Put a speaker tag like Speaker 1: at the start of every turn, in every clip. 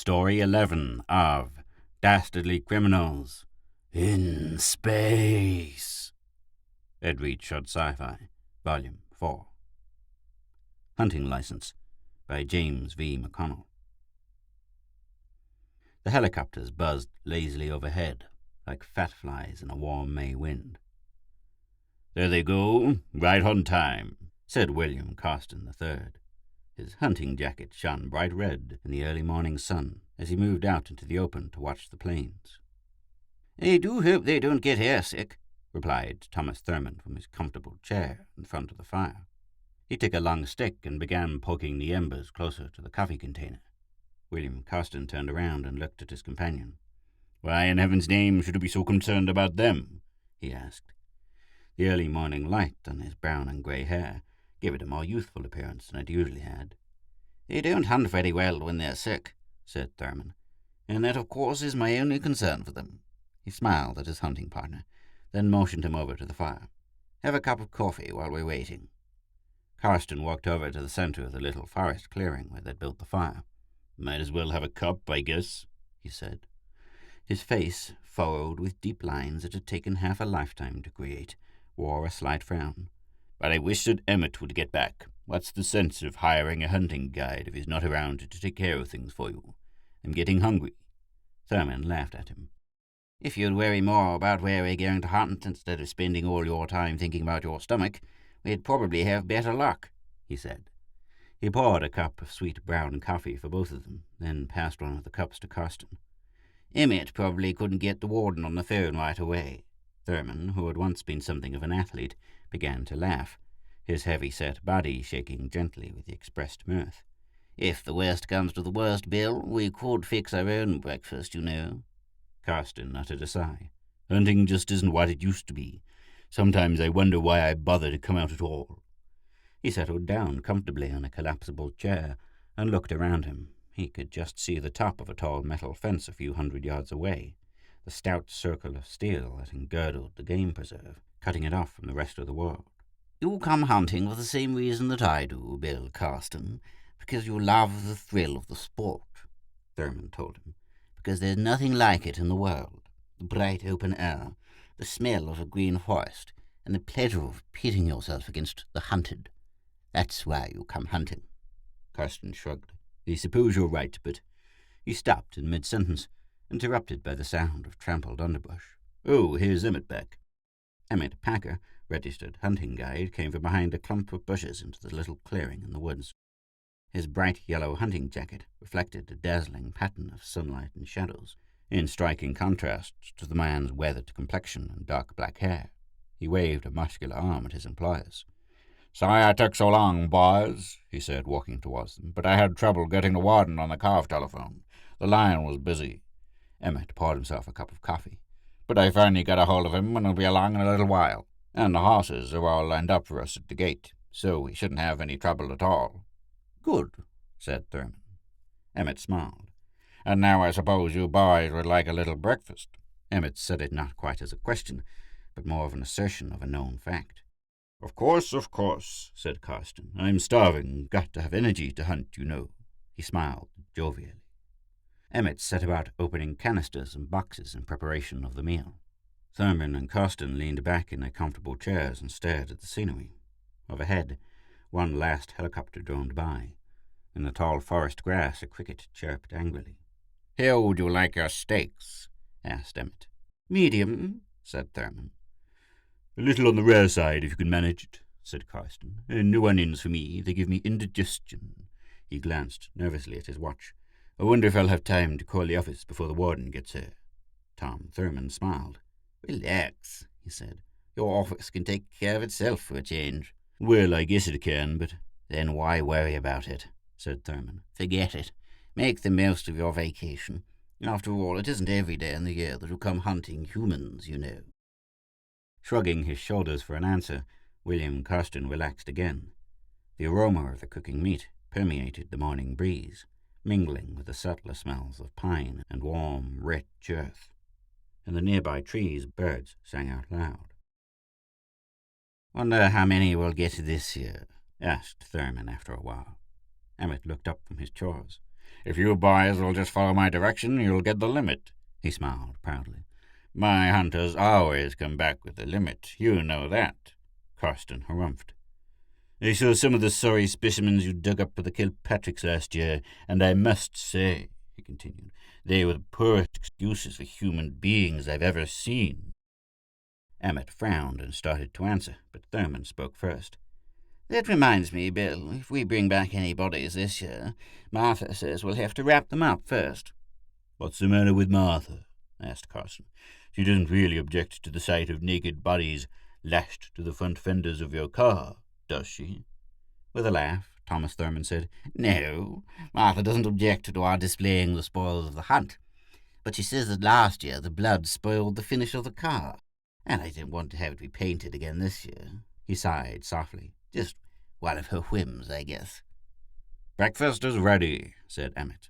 Speaker 1: Story 11 of Dastardly Criminals in Space. EdReads Sci-fi, vol.IV. Hunting License by James V. McConnell. The helicopters buzzed lazily overhead, like fat flies in a warm May wind. "There they go, right on time," said William Carston III. His hunting jacket shone bright red in the early morning sun as he moved out into the open to watch the planes. "I do hope they don't get airsick," replied Thomas Thurman from his comfortable chair in front of the fire. He took a long stick and began poking the embers closer to the coffee container. William Carston turned around and looked at his companion. "Why in heaven's name should you be so concerned about them?" he asked. The early morning light on his brown and grey hair gave it a more youthful appearance than it usually had. "They don't hunt very well when they're sick," said Thurman, "and that of course is my only concern for them." He smiled at his hunting partner, then motioned him over to the fire. "Have a cup of coffee while we're waiting." Carston walked over to the center of the little forest clearing where they'd built the fire. "Might as well have a cup, I guess," he said. His face, furrowed with deep lines it had taken half a lifetime to create, wore a slight frown. "But I wish that Emmett would get back. What's the sense of hiring a hunting guide if he's not around to take care of things for you? I'm getting hungry." Thurman laughed at him. "If you'd worry more about where we're going to hunt instead of spending all your time thinking about your stomach, we'd probably have better luck," he said. He poured a cup of sweet brown coffee for both of them, then passed one of the cups to Carston. "Emmett probably couldn't get the warden on the phone right away." Thurman, who had once been something of an athlete, began to laugh, his heavy-set body shaking gently with the expressed mirth. "If the worst comes to the worst, Bill, we could fix our own breakfast, you know." Carston uttered a sigh. "Hunting just isn't what it used to be. Sometimes I wonder why I bother to come out at all." He settled down comfortably on a collapsible chair and looked around him. He could just see the top of a tall metal fence a few hundred yards away, the stout circle of steel that engirdled the game preserve, cutting it off from the rest of the world. "You come hunting for the same reason that I do, Bill Carston, because you love the thrill of the sport," Thurman told him. "Because there's nothing like it in the world. The bright open air, the smell of a green forest, and the pleasure of pitting yourself against the hunted. That's why you come hunting." Carston shrugged. "I suppose you're right, but—" He stopped in mid-sentence, interrupted by the sound of trampled underbrush. "Oh, here's Emmett back." Emmett Packer, registered hunting guide, came from behind a clump of bushes into the little clearing in the woods. His bright yellow hunting jacket reflected a dazzling pattern of sunlight and shadows, in striking contrast to the man's weathered complexion and dark black hair. He waved a muscular arm at his employers. "Sorry I took so long, boys," he said, walking towards them, "but I had trouble getting the warden on the carve telephone. The line was busy." Emmett poured himself a cup of coffee. "But I finally got a hold of him, and he'll be along in a little while. And the horses are all lined up for us at the gate, so we shouldn't have any trouble at all." "Good," said Thurman. Emmett smiled. "And now I suppose you boys would like a little breakfast." Emmett said it not quite as a question, but more of an assertion of a known fact. Of course," said Carston. "I'm starving. Got to have energy to hunt, you know." He smiled jovially. Emmett set about opening canisters and boxes in preparation of the meal. Thurman and Carston leaned back in their comfortable chairs and stared at the scenery. Overhead, one last helicopter droned by. In the tall forest grass, a cricket chirped angrily. "How would you like your steaks?" asked Emmett. "Medium," said Thurman. "A little on the rare side, if you can manage it," said Carston. "And no onions for me. They give me indigestion." He glanced nervously at his watch. "I wonder if I'll have time to call the office before the warden gets here." Tom Thurman smiled. "Relax," he said. "Your office can take care of itself for a change." "Well, I guess it can, but—" "Then why worry about it?" said Thurman. "Forget it. Make the most of your vacation. After all, it isn't every day in the year that you come hunting humans, you know." Shrugging his shoulders for an answer, William Carston relaxed again. The aroma of the cooking meat permeated the morning breeze, mingling with the subtler smells of pine and warm, rich earth. In the nearby trees, birds sang out loud. "Wonder how many we'll get this year?" asked Thurman after a while. Emmett looked up from his chores. If you boys will just follow my direction, you'll get the limit, he smiled proudly. My hunters always come back with the limit. You know that, Carsten harumphed. I saw some of the sorry specimens you dug up for the Kilpatricks last year, and I must say, he continued, they were the poorest excuses for human beings I've ever seen. Emmett frowned and started to answer, but Thurman spoke first. That reminds me, Bill, if we bring back any bodies this year, Martha says we'll have to wrap them up first. What's the matter with Martha? Asked Carson. She doesn't really object to the sight of naked bodies lashed to the front fenders of your car, does she? With a laugh, Thomas Thurman said, No, Martha doesn't object to our displaying the spoils of the hunt, but she says that last year the blood spoiled the finish of the car, and I didn't want to have it repainted again this year. He sighed softly. Just one of her whims, I guess. Breakfast is ready, said Emmett.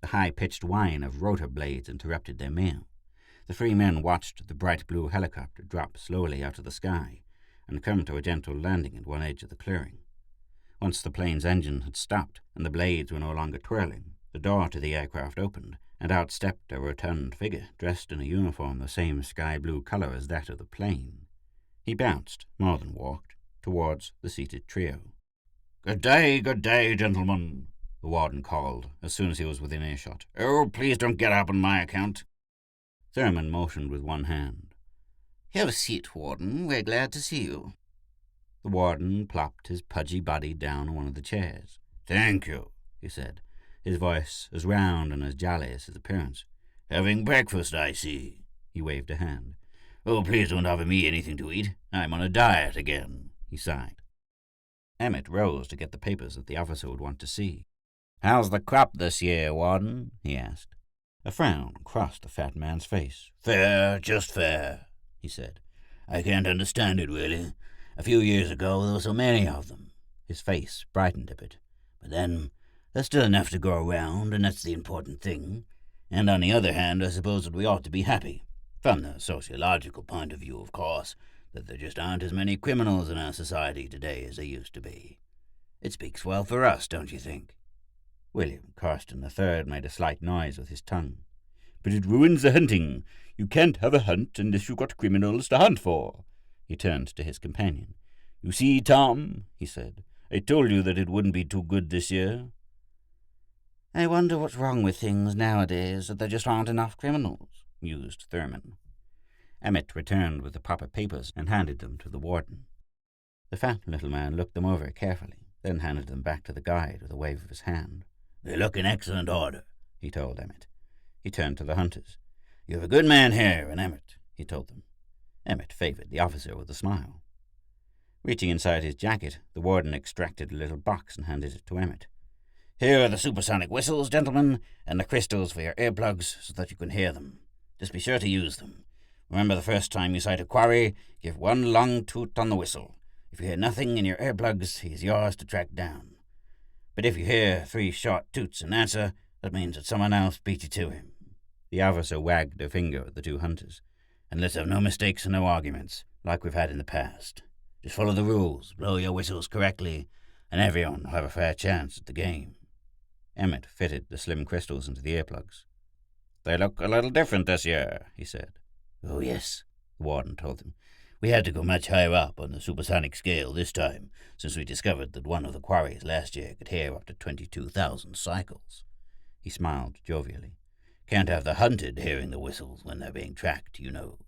Speaker 1: The high-pitched whine of rotor blades interrupted their meal. The three men watched the bright blue helicopter drop slowly out of the sky and come to a gentle landing at one edge of the clearing. Once the plane's engine had stopped and the blades were no longer twirling, the door to the aircraft opened, and out stepped a rotund figure dressed in a uniform the same sky-blue color as that of the plane. He bounced, more than walked, towards the seated trio. Good day, gentlemen, the warden called as soon as he was within earshot. Oh, please don't get up on my account. Thurman motioned with one hand. Have a seat, Warden. We're glad to see you. The warden plopped his pudgy body down on one of the chairs. Thank you, he said, his voice as round and as jolly as his appearance. Having breakfast, I see. He waved a hand. Oh, please don't offer me anything to eat. I'm on a diet again, he sighed. Emmett rose to get the papers that the officer would want to see. How's the crop this year, Warden? He asked. A frown crossed the fat man's face. Fair, just fair, he said. I can't understand it, really. A few years ago there were so many of them. His face brightened a bit. But then, there's still enough to go around, and that's the important thing. And on the other hand, I suppose that we ought to be happy. From the sociological point of view, of course, that there just aren't as many criminals in our society today as there used to be. It speaks well for us, don't you think? William Carsten III made a slight noise with his tongue. But it ruins the hunting. You can't have a hunt unless you've got criminals to hunt for. He turned to his companion. You see, Tom, he said, I told you that it wouldn't be too good this year. I wonder what's wrong with things nowadays, that there just aren't enough criminals, mused Thurman. Emmett returned with the proper papers and handed them to the warden. The fat little man looked them over carefully, then handed them back to the guide with a wave of his hand. They look in excellent order, he told Emmett. He turned to the hunters. You have a good man here in Emmett, he told them. Emmett favored the officer with a smile. Reaching inside his jacket, the warden extracted a little box and handed it to Emmett. Here are the supersonic whistles, gentlemen, and the crystals for your earplugs so that you can hear them. Just be sure to use them. Remember, the first time you sight a quarry, give one long toot on the whistle. If you hear nothing in your earplugs, he is yours to track down. But if you hear 3 short toots in answer, that means that someone else beat you to him. The officer wagged a finger at the two hunters. And let's have no mistakes and no arguments, like we've had in the past. Just follow the rules, blow your whistles correctly, and everyone will have a fair chance at the game. Emmett fitted the slim crystals into the earplugs. They look a little different this year, he said. Oh, yes, the warden told him. We had to go much higher up on the supersonic scale this time, since we discovered that one of the quarries last year could hear up to 22,000 cycles. He smiled jovially. Can't have the hunted hearing the whistles when they're being tracked, you know.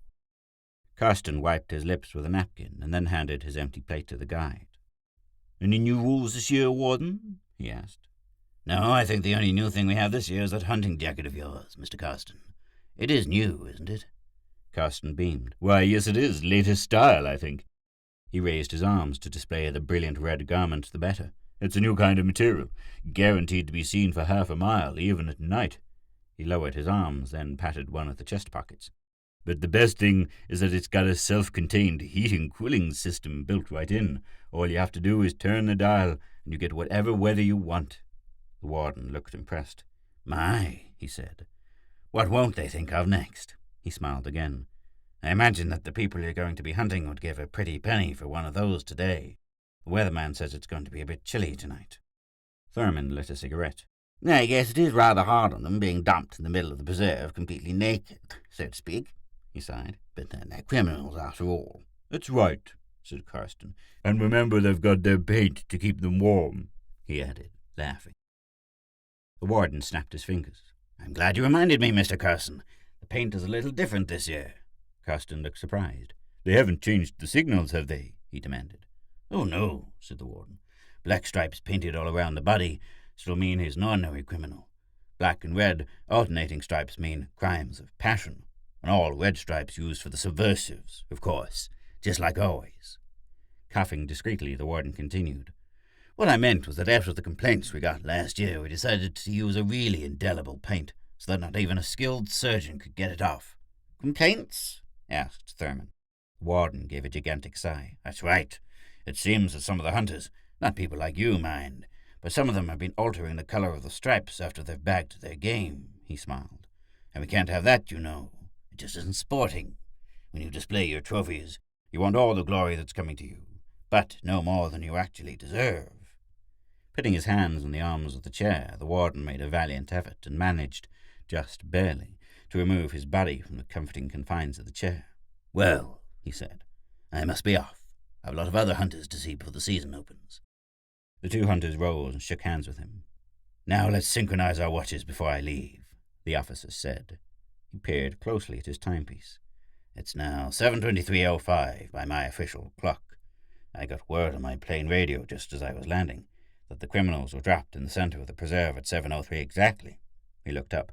Speaker 1: Carsten wiped his lips with a napkin and then handed his empty plate to the guide. Any new rules this year, Warden? He asked. No, I think the only new thing we have this year is that hunting jacket of yours, Mr. Carsten. It is new, isn't it? Carsten beamed. Why, yes it is. Latest style, I think. He raised his arms to display the brilliant red garment the better. It's a new kind of material, guaranteed to be seen for half a mile, even at night. He lowered his arms, then patted one of the chest pockets. But the best thing is that it's got a self-contained heating-cooling system built right in. All you have to do is turn the dial, and you get whatever weather you want. The warden looked impressed. My, he said. What won't they think of next? He smiled again. I imagine that the people you're going to be hunting would give a pretty penny for one of those today. The weatherman says it's going to be a bit chilly tonight. Thurman lit a cigarette. I guess it is rather hard on them being dumped in the middle of the preserve completely naked, so to speak, he sighed. But they're criminals after all. That's right, said Carsten. And remember they've got their paint to keep them warm, he added, laughing. The warden snapped his fingers. I'm glad you reminded me, Mr. Carson. The paint is a little different this year. Carsten looked surprised. They haven't changed the signals, have they? He demanded. Oh, no, said the warden. Black stripes painted all around the body still mean he's an ordinary criminal. Black and red alternating stripes mean crimes of passion, and all red stripes used for the subversives, of course, just like always. Coughing discreetly, the warden continued. What I meant was that after the complaints we got last year, we decided to use a really indelible paint so that not even a skilled surgeon could get it off. Complaints? Asked Thurman. The warden gave a gigantic sigh. That's right. It seems that some of the hunters, not people like you, mind, but some of them have been altering the color of the stripes after they've bagged their game, he smiled. And we can't have that, you know. It just isn't sporting. When you display your trophies, you want all the glory that's coming to you, but no more than you actually deserve. Putting his hands on the arms of the chair, the warden made a valiant effort and managed, just barely, to remove his body from the comforting confines of the chair. Well, he said, I must be off. I have a lot of other hunters to see before the season opens. The two hunters rose and shook hands with him. Now let's synchronize our watches before I leave, the officer said. He peered closely at his timepiece. It's now 7:23:05 by my official clock. I got word on my plane radio just as I was landing that the criminals were dropped in the center of the preserve at 7:03 exactly. He looked up.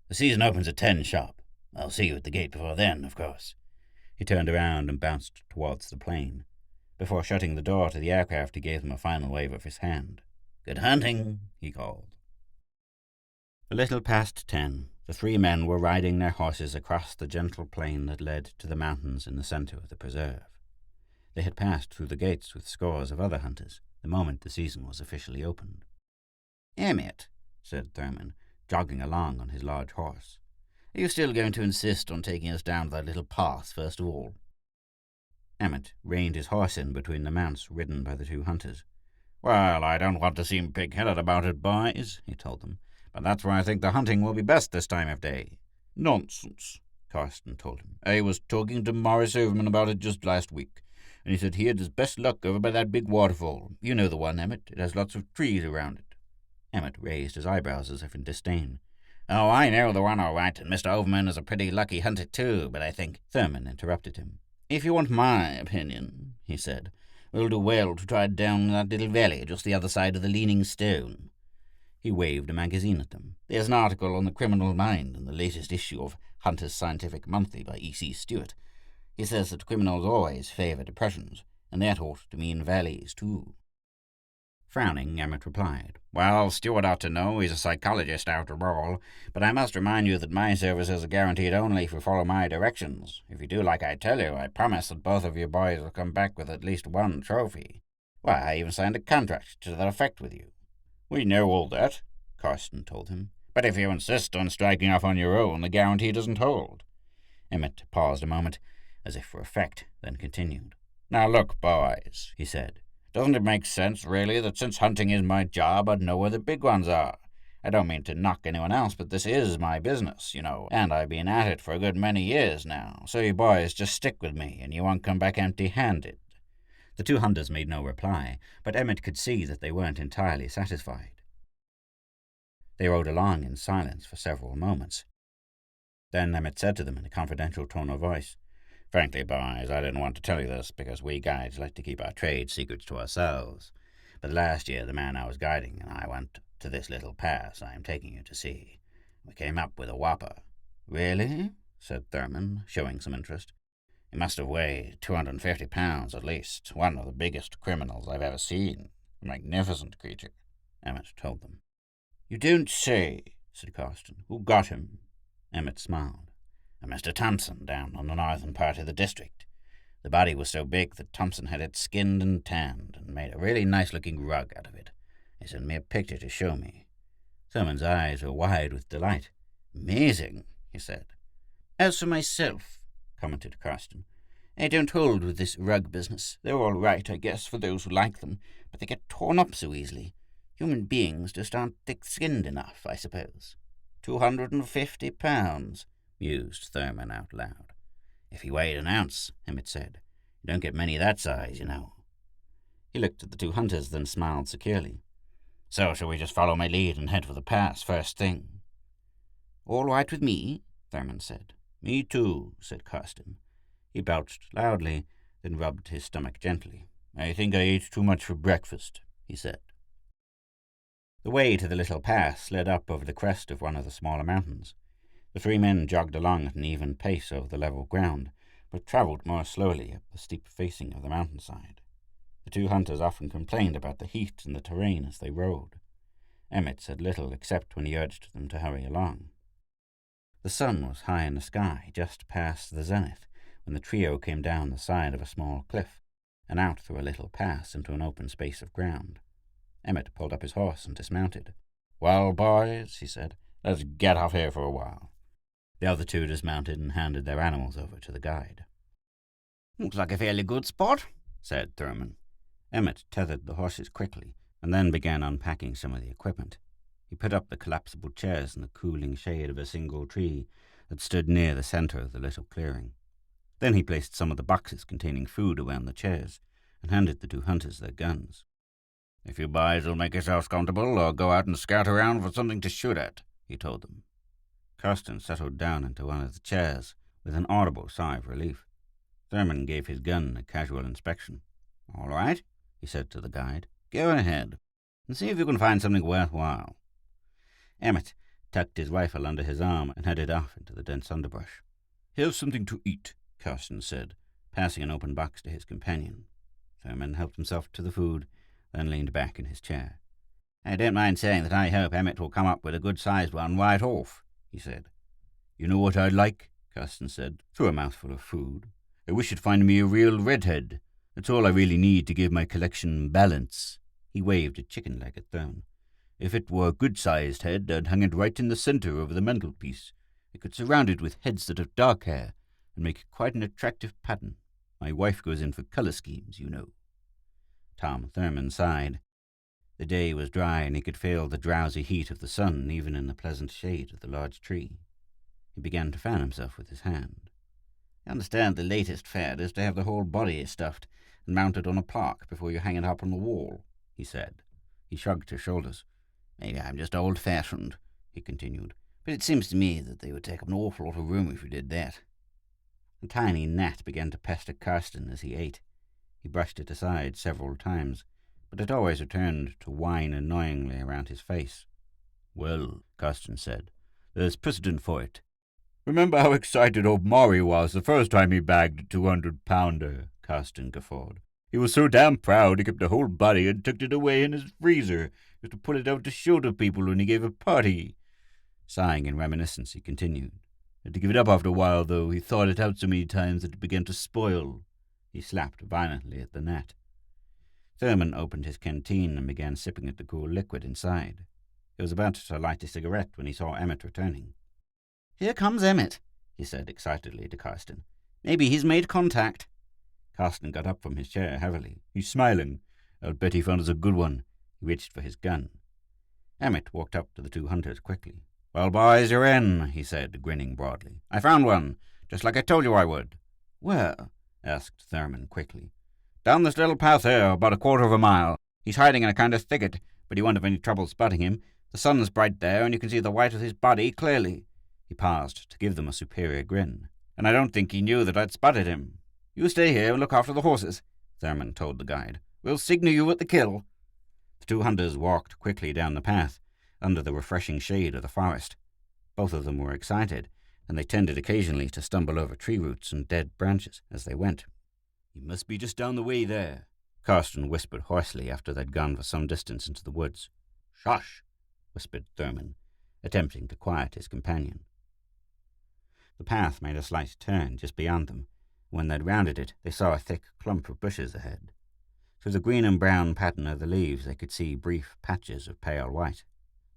Speaker 1: The season opens at 10 sharp. I'll see you at the gate before then, of course. He turned around and bounced towards the plane. Before shutting the door to the aircraft, he gave them a final wave of his hand. Good hunting, he called. A little past 10, the three men were riding their horses across the gentle plain that led to the mountains in the center of the preserve. They had passed through the gates with scores of other hunters the moment the season was officially opened. Emmett, said Thurman, jogging along on his large horse, are you still going to insist on taking us down to that little pass first of all? Emmett reined his horse in between the mounts ridden by the two hunters. Well, I don't want to seem pig-headed about it, boys, he told them, but that's where I think the hunting will be best this time of day. Nonsense, Carsten told him. I was talking to Morris Overman about it just last week, and he said he had his best luck over by that big waterfall. You know the one, Emmett. It has lots of trees around it. Emmett raised his eyebrows as if in disdain. Oh, I know the one all right, and Mr. Overman is a pretty lucky hunter too, but I think— Thurman interrupted him. If you want my opinion, he said, we'll do well to try down that little valley just the other side of the Leaning Stone. He waved a magazine at them. There's an article on the criminal mind in the latest issue of Hunter's Scientific Monthly by E.C. Stewart. He says that criminals always favor depressions, and that ought to mean valleys, too. Frowning, Emmett replied, Well, Stewart ought to know. He's a psychologist, after all. But I must remind you that my services are guaranteed only if you follow my directions. If you do like I tell you, I promise that both of you boys will come back with at least one trophy. Why, I even signed a contract to that effect with you. We know all that, Carsten told him. But if you insist on striking off on your own, the guarantee doesn't hold. Emmett paused a moment, as if for effect, then continued. Now look, boys, he said. Doesn't it make sense, really, that since hunting is my job, I'd know where the big ones are? I don't mean to knock anyone else, but this is my business, you know, and I've been at it for a good many years now, so you boys just stick with me, and you won't come back empty-handed. The two hunters made no reply, but Emmett could see that they weren't entirely satisfied. They rode along in silence for several moments. Then Emmett said to them in a confidential tone of voice, Frankly, boys, I didn't want to tell you this because we guides like to keep our trade secrets to ourselves. But last year the man I was guiding and I went to this little pass I am taking you to see. We came up with a whopper. Really? Said Thurman, showing some interest. He must have weighed 250 pounds at least, one of the biggest criminals I've ever seen. A magnificent creature, Emmett told them. You don't say, said Carsten. Who got him? Emmett smiled. A Mr. Thompson down on the northern part of the district. The body was so big that Thompson had it skinned and tanned and made a really nice-looking rug out of it. He sent me a picture to show me. Thurman's eyes were wide with delight. Amazing, he said. As for myself, commented Carsten, I don't hold with this rug business. They're all right, I guess, for those who like them, but they get torn up so easily. Human beings just aren't thick-skinned enough, I suppose. 250 pounds, mused Thurman out loud. If he weighed an ounce, Emmett said. You don't get many that size, you know. He looked at the two hunters, then smiled securely. So shall we just follow my lead and head for the pass first thing? All right with me, Thurman said. Me too, said Carsten. He belched loudly, then rubbed his stomach gently. I think I ate too much for breakfast, he said. The way to the little pass led up over the crest of one of the smaller mountains. The three men jogged along at an even pace over the level ground, but travelled more slowly up the steep facing of the mountainside. The two hunters often complained about the heat and the terrain as they rode. Emmett said little except when he urged them to hurry along. The sun was high in the sky, just past the zenith, when the trio came down the side of a small cliff and out through a little pass into an open space of ground. Emmett pulled up his horse and dismounted. Well, boys, he said, let's get off here for a while. The other two dismounted and handed their animals over to the guide. Looks like a fairly good spot, said Thurman. Emmett tethered the horses quickly and then began unpacking some of the equipment. He put up the collapsible chairs in the cooling shade of a single tree that stood near the center of the little clearing. Then he placed some of the boxes containing food around the chairs and handed the two hunters their guns. If you boys will make yourselves comfortable or go out and scout around for something to shoot at, he told them. Carsten settled down into one of the chairs with an audible sigh of relief. Thurman gave his gun a casual inspection. All right, he said to the guide. Go ahead and see if you can find something worthwhile. Emmett tucked his rifle under his arm and headed off into the dense underbrush. Here's something to eat, Carsten said, passing an open box to his companion. Thurman helped himself to the food, then leaned back in his chair. I don't mind saying that I hope Emmett will come up with a good-sized one right off, he said. You know what I'd like, Carsten said, through a mouthful of food. I wish you'd find me a real redhead. That's all I really need to give my collection balance. He waved a chicken leg at Thurman. If it were a good-sized head, I'd hang it right in the center over the mantelpiece. I could surround it with heads that have dark hair and make quite an attractive pattern. My wife goes in for color schemes, you know. Tom Thurman sighed. The day was dry, and he could feel the drowsy heat of the sun even in the pleasant shade of the large tree. He began to fan himself with his hand. I understand the latest fad is to have the whole body stuffed and mounted on a plaque before you hang it up on the wall, he said. He shrugged his shoulders. Maybe I'm just old-fashioned, he continued, but it seems to me that they would take up an awful lot of room if you did that. A tiny gnat began to pester Carsten as he ate. He brushed it aside several times, but it always returned to whine annoyingly around his face. Well, Carsten said, there's precedent for it. Remember how excited old Maury was the first time he bagged a 200-pounder, Carsten guffawed. He was so damn proud he kept the whole body and tucked it away in his freezer, just to pull it out to show to people when he gave a party. Sighing in reminiscence, he continued. Had to give it up after a while, though. He thawed it out so many times that it began to spoil. He slapped violently at the gnat. Thurman opened his canteen and began sipping at the cool liquid inside. He was about to light a cigarette when he saw Emmett returning. Here comes Emmett, he said excitedly to Carsten. Maybe he's made contact. Carsten got up from his chair heavily. He's smiling. I'll bet he found us a good one. He reached for his gun. Emmett walked up to the two hunters quickly. Well, boys, you're in, he said, grinning broadly. I found one, just like I told you I would. Where? Asked Thurman quickly. Down this little path here, about a quarter of a mile. He's hiding in a kind of thicket, but you won't have any trouble spotting him. The sun's bright there, and you can see the white of his body clearly. He paused to give them a superior grin. And I don't think he knew that I'd spotted him. You stay here and look after the horses, Thurman told the guide. We'll signal you at the kill. The two hunters walked quickly down the path, under the refreshing shade of the forest. Both of them were excited, and they tended occasionally to stumble over tree roots and dead branches as they went. He must be just down the way there, Carsten whispered hoarsely after they'd gone for some distance into the woods. Shush, whispered Thurman, attempting to quiet his companion. The path made a slight turn just beyond them. When they'd rounded it, they saw a thick clump of bushes ahead. Through the green and brown pattern of the leaves, they could see brief patches of pale white.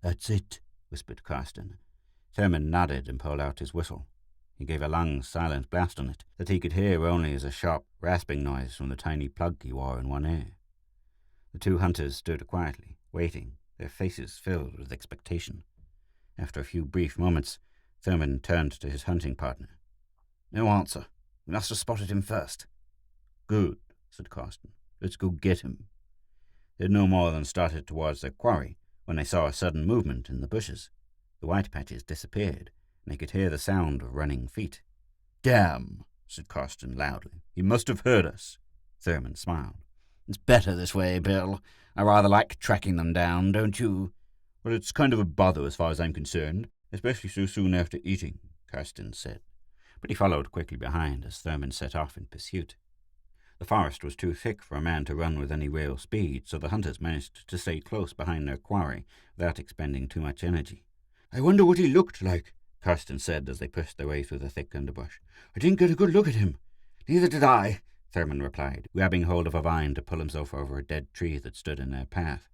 Speaker 1: That's it, whispered Carsten. Thurman nodded and pulled out his whistle. He gave a long, silent blast on it that he could hear only as a sharp, rasping noise from the tiny plug he wore in one ear. The two hunters stood quietly, waiting, their faces filled with expectation. After a few brief moments, Thurman turned to his hunting partner. "No answer. We must have spotted him first." "Good," said Carsten. "Let's go get him." They had no more than started towards their quarry when they saw a sudden movement in the bushes. The white patches disappeared, and they could hear the sound of running feet. "Damn," said Carsten loudly. "He must have heard us." Thurman smiled. "It's better this way, Bill. I rather like tracking them down, don't you?" "Well, it's kind of a bother as far as I'm concerned, especially so soon after eating," Carsten said. But he followed quickly behind as Thurman set off in pursuit. The forest was too thick for a man to run with any real speed, so the hunters managed to stay close behind their quarry without expending too much energy. "I wonder what he looked like," Carsten said as they pushed their way through the thick underbrush. "I didn't get a good look at him." "Neither did I," Thurman replied, grabbing hold of a vine to pull himself over a dead tree that stood in their path.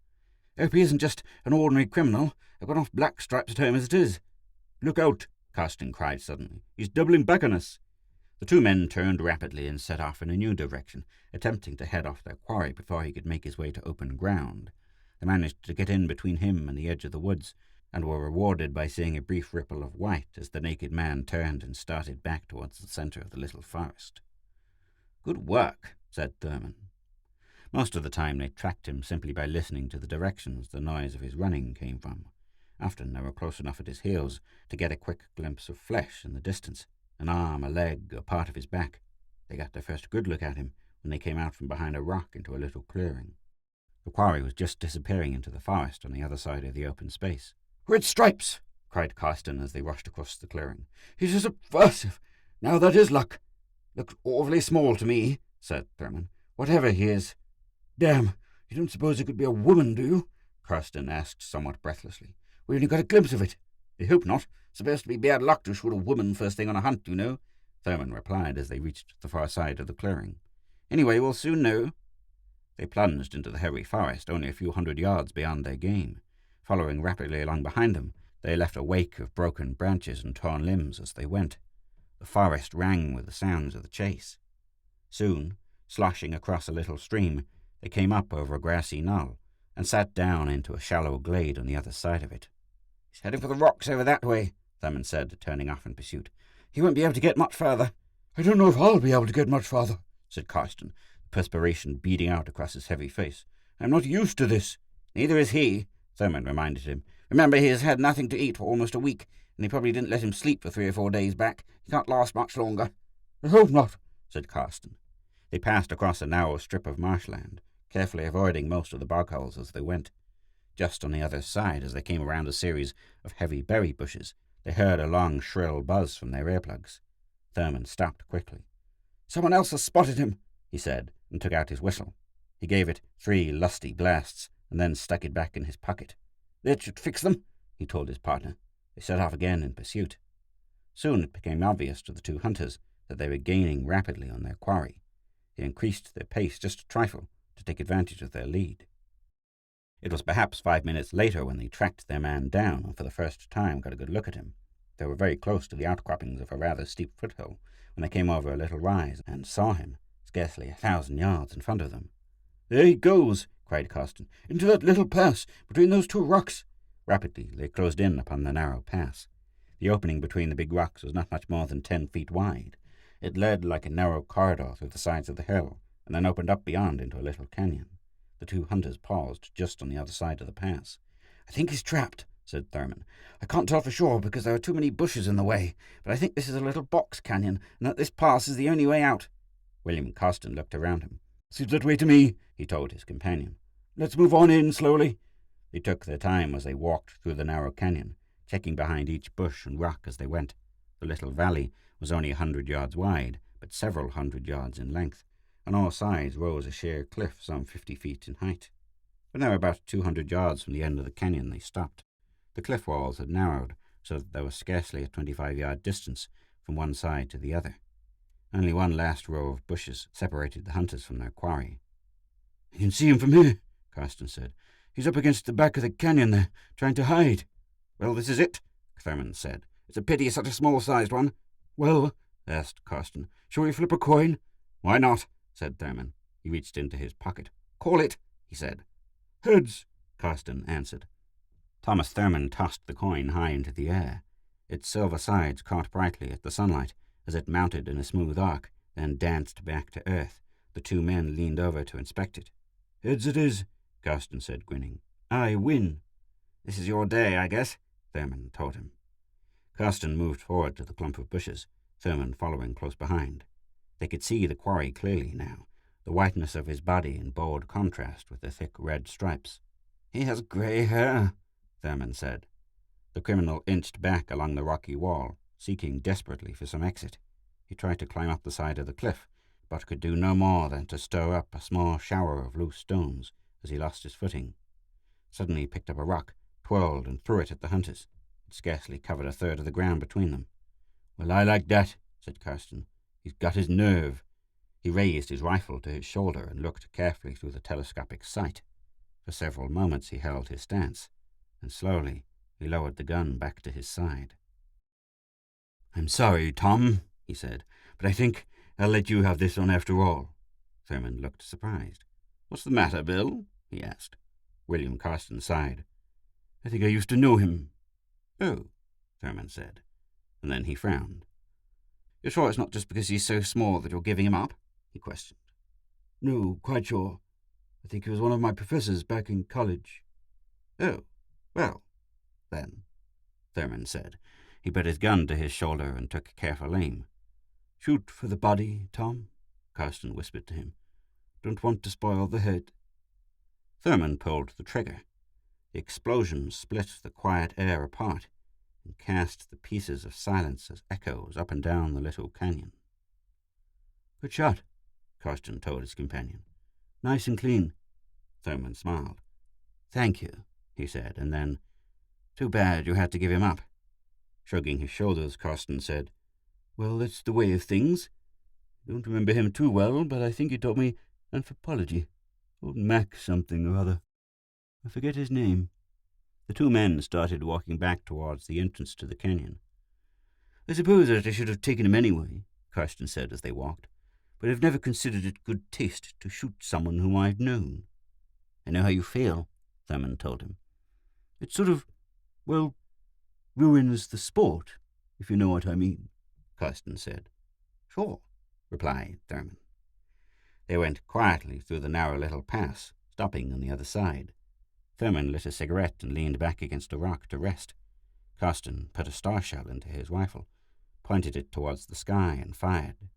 Speaker 1: "Hope he isn't just an ordinary criminal. I've got enough black stripes at home as it is." "Look out!" Carsten cried suddenly. "He's doubling back on us." The two men turned rapidly and set off in a new direction, attempting to head off their quarry before he could make his way to open ground. They managed to get in between him and the edge of the woods, and were rewarded by seeing a brief ripple of white as the naked man turned and started back towards the center of the little forest. "Good work," said Thurman. Most of the time they tracked him simply by listening to the directions the noise of his running came from. Often they were close enough at his heels to get a quick glimpse of flesh in the distance, an arm, a leg, or part of his back. They got their first good look at him when they came out from behind a rock into a little clearing. The quarry was just disappearing into the forest on the other side of the open space. "Red stripes!" cried Carsten as they rushed across the clearing. "He's a subversive! Now that is luck!" "Looks awfully small to me," said Thurman. "Whatever he is." "Damn, you don't suppose it could be a woman, do you?" Carsten asked somewhat breathlessly. "We only got a glimpse of it." "I hope not. It's supposed to be bad luck to shoot a woman first thing on a hunt, you know," Thurman replied as they reached the far side of the clearing. "Anyway, we'll soon know." They plunged into the hairy forest only a few hundred yards beyond their game. Following rapidly along behind them, they left a wake of broken branches and torn limbs as they went. The forest rang with the sounds of the chase. Soon, sloshing across a little stream, they came up over a grassy knoll and sat down into a shallow glade on the other side of it. "He's heading for the rocks over that way," Thurman said, turning off in pursuit. "He won't be able to get much further." "I don't know if I'll be able to get much farther," said Carsten, the perspiration beading out across his heavy face. "I'm not used to this." "Neither is he," Thurman reminded him. "Remember, he has had nothing to eat for almost a week, and they probably didn't let him sleep for 3 or 4 days back. He can't last much longer." "I hope not," said Carsten. They passed across a narrow strip of marshland, carefully avoiding most of the bog holes as they went. Just on the other side, as they came around a series of heavy berry bushes, they heard a long, shrill buzz from their earplugs. Thurman stopped quickly. "Someone else has spotted him," he said, and took out his whistle. He gave it 3 lusty blasts, and then stuck it back in his pocket. "That should fix them," he told his partner. They set off again in pursuit. Soon it became obvious to the 2 hunters that they were gaining rapidly on their quarry. They increased their pace just a trifle to take advantage of their lead. It was perhaps 5 minutes later when they tracked their man down and for the first time got a good look at him. They were very close to the outcroppings of a rather steep foothill when they came over a little rise and saw him, scarcely 1,000 yards in front of them. "There he goes!" cried Carsten. "Into that little pass between those 2 rocks." Rapidly they closed in upon the narrow pass. The opening between the big rocks was not much more than 10 feet wide. It led like a narrow corridor through the sides of the hill, and then opened up beyond into a little canyon. The 2 hunters paused just on the other side of the pass. "I think he's trapped," said Thurman. "I can't tell for sure because there are too many bushes in the way, but I think this is a little box canyon, and that this pass is the only way out." William Carsten looked around him. "Seems that way to me," he told his companion. "Let's move on in slowly." They took their time as they walked through the narrow canyon, checking behind each bush and rock as they went. The little valley was only 100 yards wide, but several hundred yards in length. On all sides rose a sheer cliff some 50 feet in height. When they were about 200 yards from the end of the canyon, they stopped. The cliff walls had narrowed so that there was scarcely a 25-yard distance from one side to the other. Only one last row of bushes separated the hunters from their quarry. "I can see him from here," Carsten said. "He's up against the back of the canyon there, trying to hide." "Well, this is it," Thurman said. "It's a pity such a small-sized one." "Well," asked Carsten, "shall we flip a coin?" "Why not?" said Thurman. He reached into his pocket. "Call it," he said. "Heads," Carsten answered. Thomas Thurman tossed the coin high into the air. Its silver sides caught brightly at the sunlight as it mounted in a smooth arc, then danced back to earth. The two men leaned over to inspect it. "Heads it is," Carsten said, grinning. "I win." "This is your day, I guess," Thurman told him. Carsten moved forward to the clump of bushes, Thurman following close behind. They could see the quarry clearly now, the whiteness of his body in bold contrast with the thick red stripes. "He has grey hair," Thurman said. The criminal inched back along the rocky wall, seeking desperately for some exit. He tried to climb up the side of the cliff, but could do no more than to stir up a small shower of loose stones as he lost his footing. Suddenly he picked up a rock, twirled, and threw it at the hunters. It scarcely covered a third of the ground between them. "Well, I like that," said Carsten. "He's got his nerve." He raised his rifle to his shoulder and looked carefully through the telescopic sight. For several moments he held his stance, and slowly he lowered the gun back to his side. "I'm sorry, Tom," he said, "but I think I'll let you have this one after all." Thurman looked surprised. "What's the matter, Bill?" he asked. William Carsten sighed. "I think I used to know him." "Oh," Thurman said, and then he frowned. "You're sure it's not just because he's so small that you're giving him up?" he questioned. "No, quite sure. I think he was one of my professors back in college." "Oh, well, then," Thurman said. He put his gun to his shoulder and took careful aim. "Shoot for the body, Tom," Carsten whispered to him. "Don't want to spoil the head." Thurman pulled the trigger. The explosion split the quiet air apart and cast the pieces of silence as echoes up and down the little canyon. "Good shot," Carsten told his companion. "Nice and clean." Thurman smiled. "Thank you," he said, and then, "Too bad you had to give him up." Shrugging his shoulders, Carsten said, "Well, that's the way of things. I don't remember him too well, but I think he taught me anthropology. Old Mac something or other. I forget his name." The two men started walking back towards the entrance to the canyon. "I suppose that I should have taken him anyway," Carsten said as they walked, "but I've never considered it good taste to shoot someone whom I've known." "I know how you feel," Thurman told him. "It sort of, well, ruins the sport, if you know what I mean," Carsten said. "Sure," replied Thurman. They went quietly through the narrow little pass, stopping on the other side. Thurman lit a cigarette and leaned back against a rock to rest. Carsten put a star shell into his rifle, pointed it towards the sky, and fired.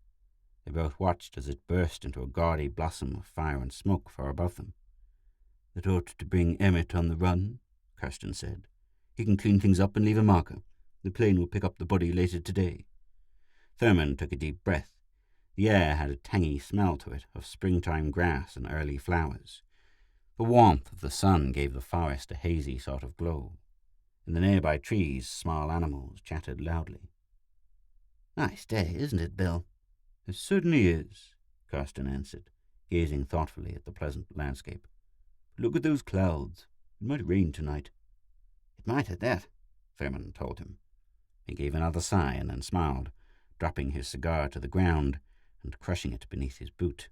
Speaker 1: They both watched as it burst into a gaudy blossom of fire and smoke far above them. "That ought to bring Emmett on the run," Carsten said. "He can clean things up and leave a marker. The plane will pick up the body later today." Thurman took a deep breath. The air had a tangy smell to it of springtime grass and early flowers. The warmth of the sun gave the forest a hazy sort of glow. In the nearby trees, small animals chattered loudly. "Nice day, isn't it, Bill?" "It certainly is," Carsten answered, gazing thoughtfully at the pleasant landscape. "But look at those clouds. It might rain tonight." "It might at that," Thurman told him. He gave another sigh and then smiled, dropping his cigar to the ground and crushing it beneath his boot.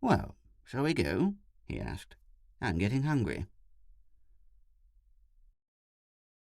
Speaker 1: "Well, shall we go?" he asked. "I'm getting hungry."